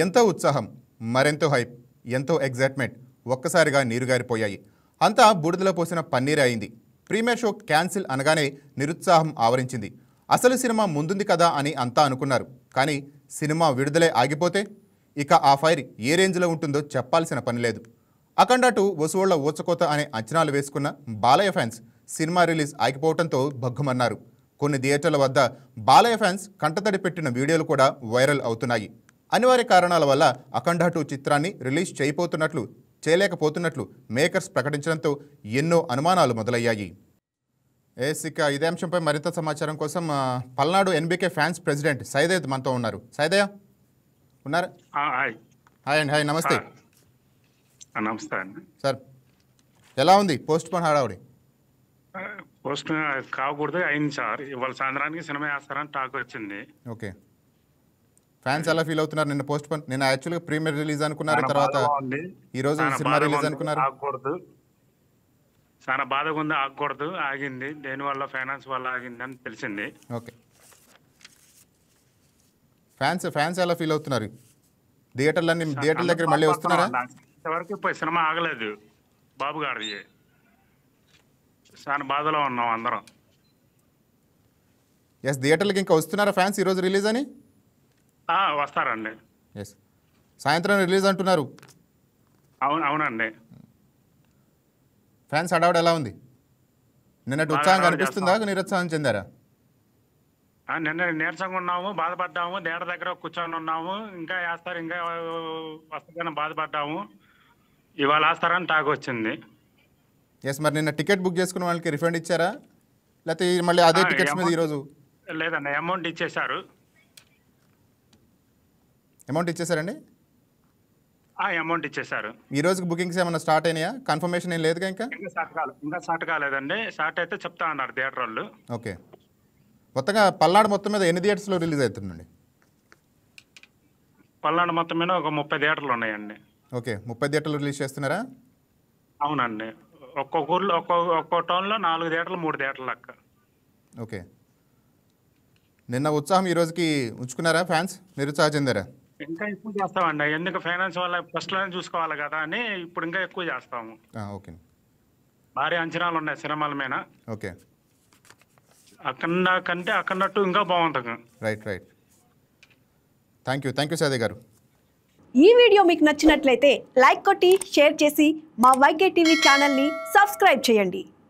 ఎంతో ఉత్సాహం, మరెంతో హైప్, ఎంతో ఎగ్జైట్మెంట్ ఒక్కసారిగా నీరుగారిపోయాయి. అంతా బూడిదలో పోసిన పన్నీరే అయింది. ప్రీమియర్ షో క్యాన్సిల్ అనగానే నిరుత్సాహం ఆవరించింది. అసలు సినిమా ముందుంది కదా అని అంతా అనుకున్నారు. కానీ సినిమా విడుదలే ఆగిపోతే ఇక ఆ ఫైర్ ఏ రేంజ్లో ఉంటుందో చెప్పాల్సిన పని లేదు. అఖండ 2 వసూళ్ల ఊచకోత అనే అంచనాలు వేసుకున్న బాలయ్య ఫ్యాన్స్ సినిమా రిలీజ్ ఆగిపోవడంతో భగ్గుమన్నారు. కొన్ని థియేటర్ల వద్ద బాలయ్య ఫ్యాన్స్ కంటతడి పెట్టిన వీడియోలు కూడా వైరల్ అవుతున్నాయి. అనివార్య కారణాల వల్ల అఖండ 2 చిత్రాన్ని రిలీజ్ చేయలేకపోతున్నట్లు మేకర్స్ ప్రకటించడంతో ఎన్నో అనుమానాలు మొదలయ్యాయి. ఇక ఇదే అంశంపై మరింత సమాచారం కోసం Palnadu NBK fans president Saidaiah మనతో ఉన్నారు. సైదయ్య ఉన్నారు? హాయ్ అండి. హాయ్, నమస్తే. నమస్తే అండి సార్. ఎలా ఉంది పోస్ట్ పోన్ హడావుడి? పోస్ట్ కాకూడదు అయింది సార్. ఇవాళ సాయంత్రానికి సినిమా వేస్తారని టాక్ వచ్చింది. ఓకే, ఫ్యాన్స్ ఎలా ఫీల్ అవుతున్నారు? నిన్న పోస్ట్ పోన్, నేను యాక్చువల్గా ప్రీమియర్ రిలీజ్ అనుకున్నారు, తర్వాత ఈ రోజు సినిమా రిలీజ్ అనుకున్నారు. ఆగకూడదు, చాలా బాధగా ఉంది. ఆగకూడదు, ఆగింది. దేనివల్ల? ఫైనాన్స్ వల్ల ఆగింది అని తెలిసింది. ఓకే, ఫ్యాన్స్ ఎలా ఫీల్ అవుతున్నారు? థియేటర్ల దగ్గర మళ్ళీ వస్తున్నారా? ఇంతవరకు ఇప్పుడు సినిమా ఆగలేదు బాబు గారి. చాలా బాధలో ఉన్నాం అందరం. ఎస్, థియేటర్లకి ఇంకా వస్తున్నారా ఫ్యాన్స్ ఈరోజు రిలీజ్ అని? వస్తారండి. ఎస్, సాయంత్రం రిలీజ్ అంటున్నారు. అవునండి. ఫ్యాన్స్ హడావుడు ఎలా ఉంది? నిన్నటి ఉత్సాహం కనిపిస్తుందా, నిరుత్సాహం చెందారా? నిన్న నీరసంగా ఉన్నాము, బాధపడ్డాము. థియేటర్ దగ్గర కూర్చొని ఉన్నాము. ఇంకా వేస్తారు, ఇంకా వస్తుందని బాధపడ్డాము. ఇవాళ వేస్తారని టాక్ వచ్చింది. ఎస్, మరి నిన్న టికెట్ బుక్ చేసుకున్న వాళ్ళకి రిఫండ్ ఇచ్చారా, లేకపోతే మళ్ళీ అదే టికెట్స్ మీద ఈరోజు? లేదండి, అమౌంట్ ఇచ్చేసారు. అమౌంట్ ఇచ్చేసారండి? అమౌంట్ ఇచ్చేసారు. ఈ రోజుకి బుకింగ్స్ ఏమైనా స్టార్ట్ అయినాయా? కన్ఫర్మేషన్ ఏం లేదుగా? ఇంకా స్టార్ట్ కాలేదండి. స్టార్ట్ అయితే చెప్తా అన్నారు థియేటర్ వాళ్ళు. ఓకే, మొత్తంగా పల్నాడు మొత్తం మీద ఎన్ని థియేటర్స్లో రిలీజ్ అవుతుందండి? పల్నాడు మొత్తం మీద ఒక 30 థియేటర్లు ఉన్నాయండి. ఓకే, 30 థియేటర్లు రిలీజ్ చేస్తున్నారా? అవునండి. ఒక్కొక్క ఊర్లో ఒక్కో టౌన్లో 4 థియేటర్లు 3 థియేటర్లు లెక్క. ఓకే, నిన్న ఉత్సాహం ఈ రోజుకి ఉంచుకున్నారా ఫ్యాన్స్? నిరుత్సాహ చెందారా? ఇంకా ఎక్కువ చేస్తామండి. ఎందుకు? ఫైనాన్స్ వల్ల ఫస్ట్లోనే చూసుకోవాలి కదా అని ఇప్పుడు ఇంకా ఎక్కువ చేస్తాము. ఓకే, భారీ అంచనాలు ఉన్నాయి సినిమాల మీద. ఓకే, అఖండ కంటే అఖండ 2 ఇంకా బాగుంటుంది. రైట్. థ్యాంక్ యూ సైదయ్య గారు. ఈ వీడియో మీకు నచ్చినట్లయితే లైక్ కొట్టి షేర్ చేసి మా వైకే టీవీ ఛానల్ని సబ్స్క్రైబ్ చేయండి.